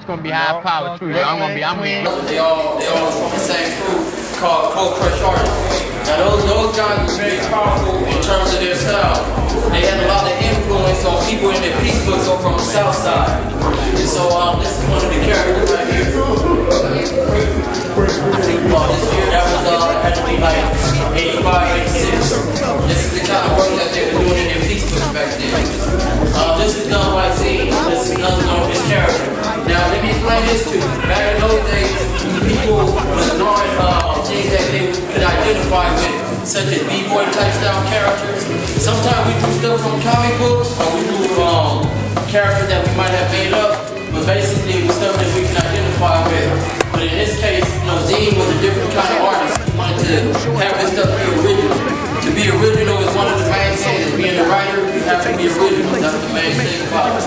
It's gonna be high power too. I'm gonna be. They all from the same crew called Cold Crush Artists. Now those guys were very powerful in terms of their style. They had a lot of influence on people in their piece books from the South Side. And so this is one of the characters right here. This year that was had to be like 85, 86. This is the kind of work that they were doing in their piece books back then. This is done by Zine. This is another one of his characters. Now let me explain this to you. Back in those days, people was ignoring things that they could identify with, such as b-boy type style characters. Sometimes we do stuff from comic books, or we do characters that we might have made up, but basically it was stuff that we can identify with. But in this case, Zine was a different kind of artist. He wanted to have this stuff be original. To be original is one of the main things. Being a writer, you have to be original. That's the main thing about it.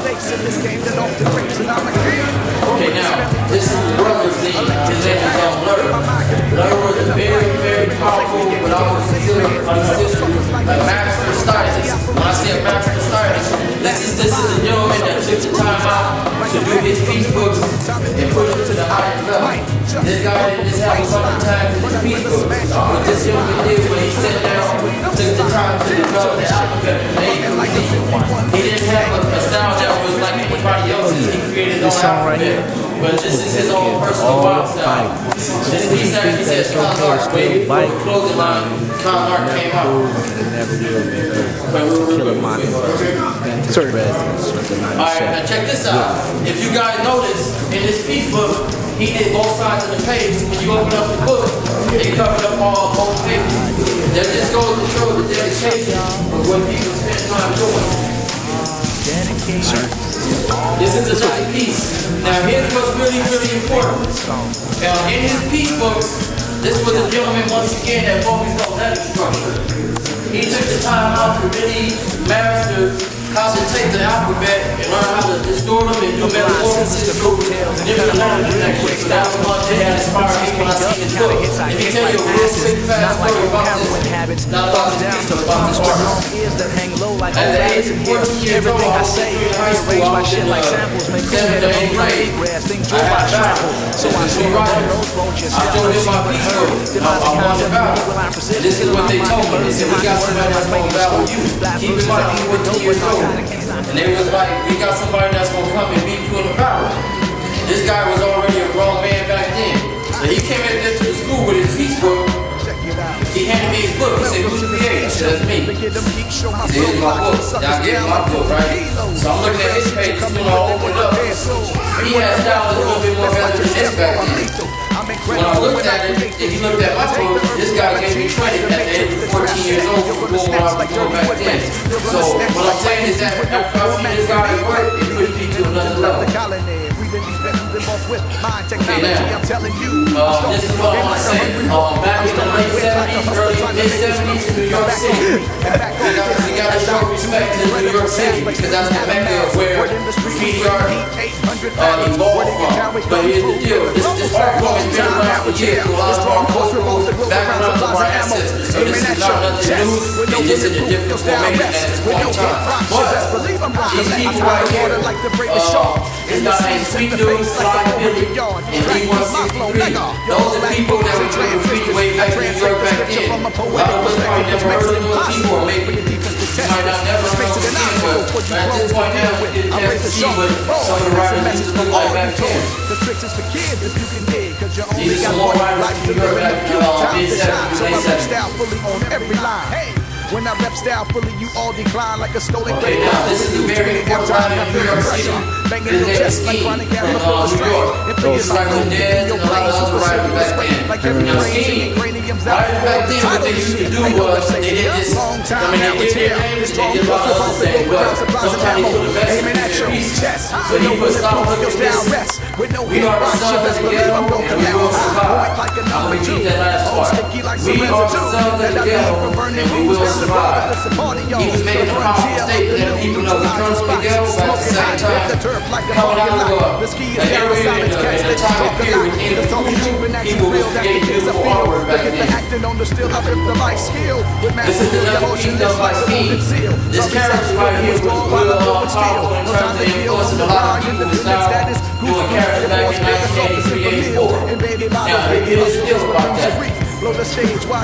Okay, now, this is the brother's Zine. His name is Blur. Blur was a very, very powerful, what I would consider a master stylist. When I say a master stylist, this is a gentleman that took the time out to do his piece books and put them to the highest level. This guy didn't just have a lot of time for his piece books. What this gentleman did when he sat down, took the time to develop the alphabet and made it. He didn't have a style that was like anybody else's. He created his own alphabet. But this is his own personal wild style. This piece actually says Con Art. Way before the clothing line, Con Art came out. Alright, now check this out. If you guys notice, in this piece book, he did both sides of the page. When you open up the book, it covered up all both pages. That just goes to show the dedication of what people spend time doing. This is another piece. Now here's what's really, really important. In his piece books, this was a gentleman once again that focused on letter structure. He took the time out to really master how to take the alphabet and learn how to distort them and do metamorphosis through different letter connections. So that was one thing that inspired me when I see his book. Let me tell you a real quick fast story about this. Not about this piece, but about this artist. At the age of 14 years old, I was in high school. I was in 7th or 8th grade. I had a battle. So I showed him my piece book. I won the battle. And this is what they told me. They said, we got somebody that's going to battle you. Keep in mind, you were 14 years old. And they was like, we got somebody that's going to come and beat you in the battle. This guy was already a grown man back then. So he came in there to the school with his piece book. He handed me his book. He said, who's the creator? I said, that's me. He said, here's my book. Y'all get my book, right? So I'm looking at his page, I opened it up. He had style a little bit more better than this back then. When I looked at it, if you looked at my book, this guy gave me credit at the age of 14 years old for doing what I was doing back then. So what I'm saying is that after I see this guy's work, it pushed me to another level. Okay, now, this is what I want to say. Back in the late 70s, early mid-70s in New York City, we got to show respect to New York City because that's the mecca of where graffiti art evolved from. But here's the deal. This art form has been around for years through a lot of our cultural backgrounds of our ancestors. So this is not nothing new. It's just in a different formation at this point in time. But these people right here, this guy named Sweet Dude, Sly Billy, and D163. Those are people that were doing graffiti way back in New York back then. A lot of us probably never heard of those people, or maybe you might not never know who they were. But at this point now, we didn't have to see what some of the writers used to look like back then. These are some more writers from New York back in mid-70s, late 70s. When I rep style fully, you all decline like a stolen okay, now this is a very important writer in New York City. His name is Scheme from New York. He's like with Dez and a lot of other writers back then. Now Scheme, writers back then, what they used to do was, they did this, they did their names, they did a lot of other things, but sometimes they put the best in their pieces. So he put stop look at this. We are the sons of the ghetto, and we will survive. I'm going to repeat that last part. We are the sons of the ghetto, and we will survive. He was making a powerful statement that people know we come from the ghetto, but at the same time, coming out of an area in a time and period in the future, people will create beautiful artwork back then. This is another piece done by Scheme. This character right here was real powerful in terms of influencing a lot of people who now doing character Now, here's the deal about that. In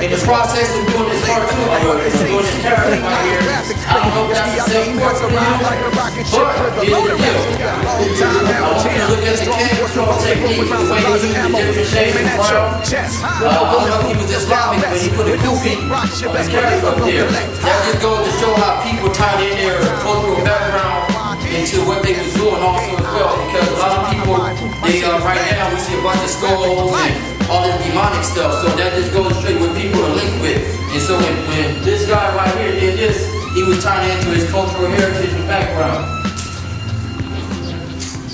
the process of doing this cartoon, doing this character right here, I don't know if that's the same person to you, but here's the deal. I want you to look at the camera control technique, the way he used the different shades of brown. I don't know if he was Islamic, but he put a goofy character up there. That just goes to show how people tied in their cultural background into what they was doing also as well, because a lot of people, they right now we see a bunch of skulls and all this demonic stuff, so that just goes straight what people are linked with. And so when this guy right here did this, he was tying into his cultural heritage and background.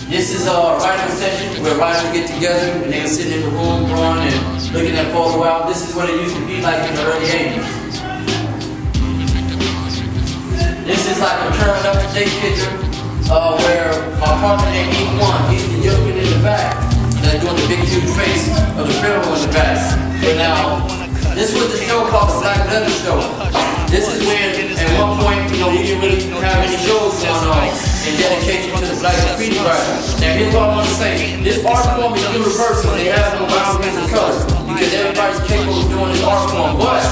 This is a writing session where writers get together and they were sitting in the room drawing and looking at photo out. This is what it used to be like in the early 80s. This is like a current up-to-date picture where my partner named E1, he's the gentleman in the back that's doing the big huge face of the pharaoh in the back. So now, this was the show called the Black Leather Show. This is when, at one point, we didn't really have any shows going on in dedication to the Black graffiti writer. Now here's what I want to say. This art form is universal. They have no boundaries and colors because everybody's capable of doing this art form. But,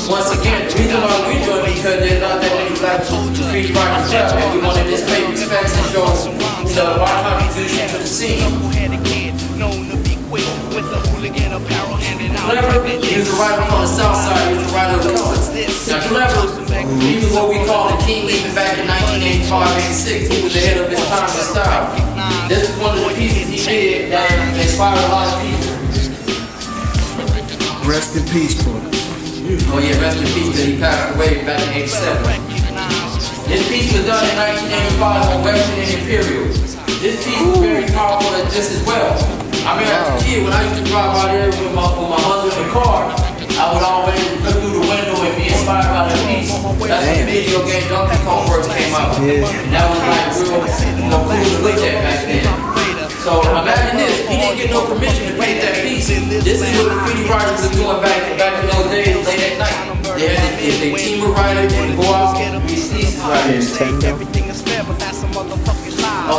once again, the reason why we do it is because there's not that many Black graffiti writers out, and we wanted this pay respects and show our contribution to the scene. Clever, he was a writer on the south side, he was a writer of color. Now Clever, he was what we call the king even back in 1985-86. He was ahead of his time and style. This is one of the pieces he did that inspired a lot of people. Rest in peace, Paul. Oh yeah, rest in peace, because he passed away back in 87. This piece was done in 1985 on Western and Imperial. This piece was very powerful just as well. I mean, as a kid, when I used to drive out there with my husband in the car, I would always look through the window and be inspired by the piece. That's when the video game Donkey Kong first came out. And that was like real cool to look at back then. So imagine this, he didn't get no permission to paint that piece. This is what graffiti writers were doing back in those days, late at night. They had if they team a writer, they would go out and read pieces right here.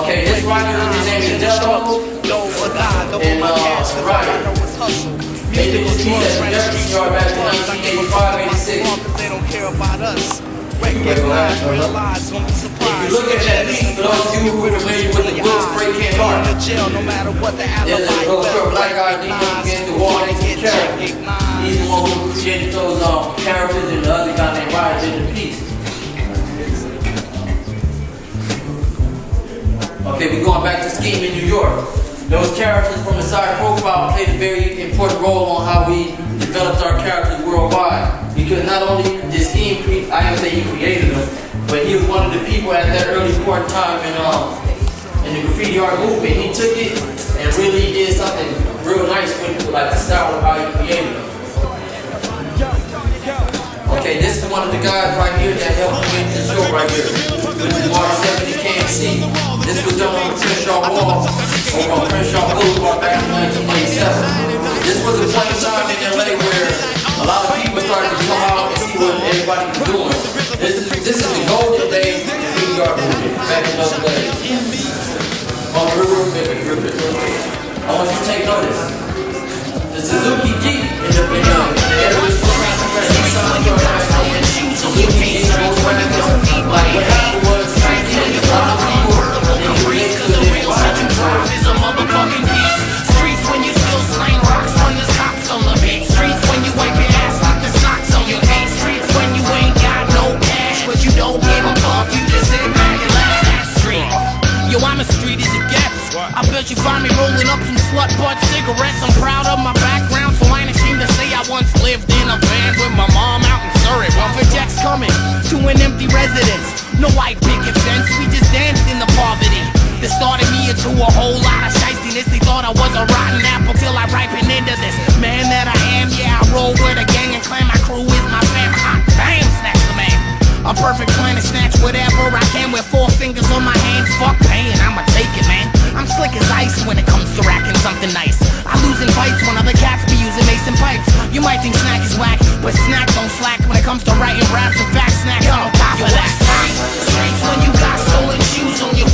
Okay, this writer, his name is Dello. And right. They did this piece at the Jeffrey Yard back in 1985-86. If you look at that piece, for those of you who are familiar with the Will spray can art, there's a little black guy leaning up against the wall next to the character. He's the one who created those characters, and the other guy named Ryan did the piece. Okay, we're going back to Scheme in New York. Those characters from the side profile played a very important role on how we developed our characters worldwide. Because not only did Scheme create, I didn't say he created them, but he was one of the people at that early important time in the graffiti art movement. He took it and really did something real nice with it, like the style of how he created them. Okay, this is one of the guys right here that helped make this show right here. This is March 70 KMC. This was done on the Crenshaw Wall over on Crenshaw Boulevard back in 1987. This was a point in time in LA where a lot of people started to come out and see what everybody was doing. This is the golden days of the graffiti art movement back in those days. On the river, I want you to take notice. The Suzuki Jeep in the like what happened was back then, a lot of people is a motherfucking beast. Streets when you still slang rocks on the cops on the beat. Streets when you wipe your ass like the socks on your feet. Streets when you ain't got no cash, but you don't give a fuck. You just sit back and laugh at the street. Yo, I'm as street as it gets. I bet you find me rolling up some slut butt cigarettes. I'm proud of my background, so I ain't ashamed to say I once lived in a van with my mom out in Surrey. Welfare checks coming to an empty residence. No white picket fence, we just danced in the poverty. That started me into a whole lot of shiestiness. They thought I was a rotten apple till I ripened into this man that I am. Yeah, I roll with a gang and clan. My crew is my fam. Hot damn, snatch the man. A perfect plan to snatch whatever I can with 4 fingers on my hands. Fuck